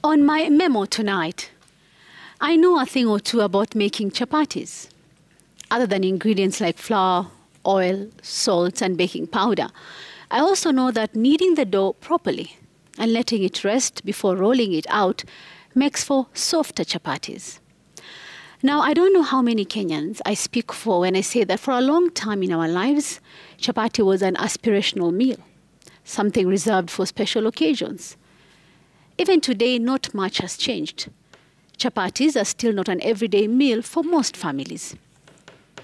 On my memo tonight, I know a thing or two about making chapatis. Other than ingredients like flour, oil, salt, and baking powder, I also know that kneading the dough properly and letting it rest before rolling it out makes for softer chapatis. Now, I don't know how many Kenyans I speak for when I say that for a long time in our lives, chapati was an aspirational meal, something reserved for special occasions. Even today, not much has changed. Chapatis are still not an everyday meal for most families.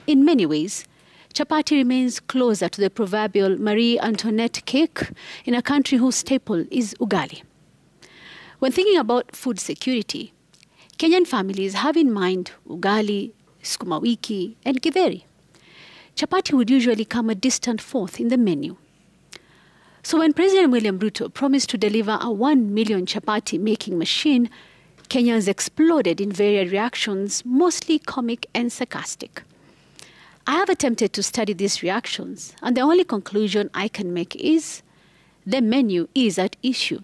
In many ways, chapati remains closer to the proverbial Marie Antoinette cake in a country whose staple is ugali. When thinking about food security, Kenyan families have in mind ugali, sukuma wiki, and githeri. Chapati would usually come a distant fourth in the menu. So when President William Ruto promised to deliver a 1 million chapati making machine, Kenyans exploded in varied reactions, mostly comic and sarcastic. I have attempted to study these reactions, and the only conclusion I can make is the menu is at issue.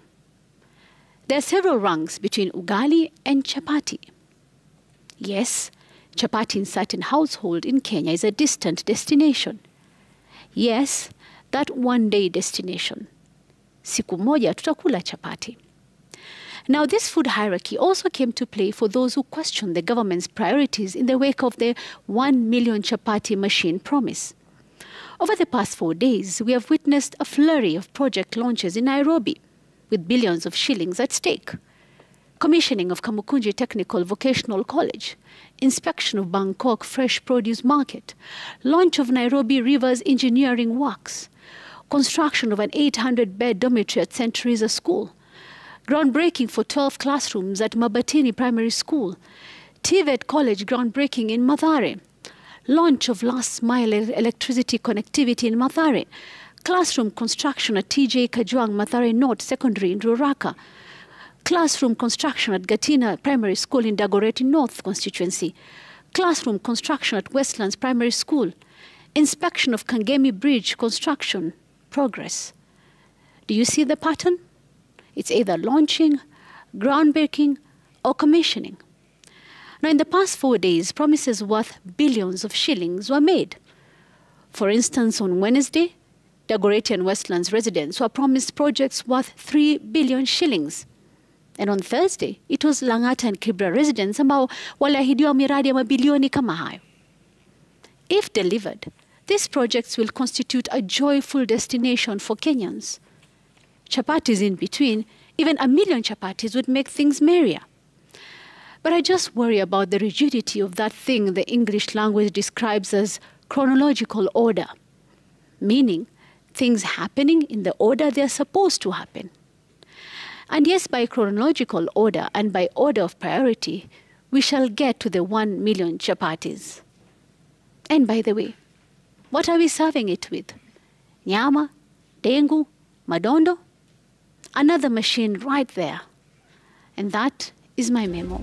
There are several rungs between ugali and chapati. Yes, chapati in certain households in Kenya is a distant destination. Yes, that one-day destination. Siku moja tutakula chapati. Now, this food hierarchy also came to play for those who questioned the government's priorities in the wake of the 1 million chapati machine promise. Over the past 4 days, we have witnessed a flurry of project launches in Nairobi, with billions of shillings at stake. Commissioning of Kamukunji Technical Vocational College, inspection of Bangkok Fresh Produce Market, launch of Nairobi Rivers Engineering Works, construction of an 800-bed dormitory at St. Teresa School, groundbreaking for 12 classrooms at Mabatini Primary School, TVET College groundbreaking in Mathare, launch of last-mile electricity connectivity in Mathare, classroom construction at TJ Kajwang Mathare North Secondary in Ruaraka, classroom construction at Gatina Primary School in Dagoretti North constituency, classroom construction at Westlands Primary School, inspection of Kangemi Bridge construction progress. Do you see the pattern? It's either launching, groundbreaking, or commissioning. Now, in the past 4 days, promises worth billions of shillings were made. For instance, on Wednesday, Dagoretti and Westlands residents were promised projects worth 3 billion shillings. And on Thursday, it was Lang'ata and Kibra residents ambao waliahidiwa miradi ya mabilioni kama hayo. If delivered, these projects will constitute a joyful destination for Kenyans. Chapatis in between, even 1 million chapatis would make things merrier. But I just worry about the rigidity of that thing the English language describes as chronological order, meaning things happening in the order they're supposed to happen. And yes, by chronological order and by order of priority, we shall get to the 1 million chapatis. And by the way, what are we serving it with? Nyama, dengu, madondo? Another machine right there. And that is my memo.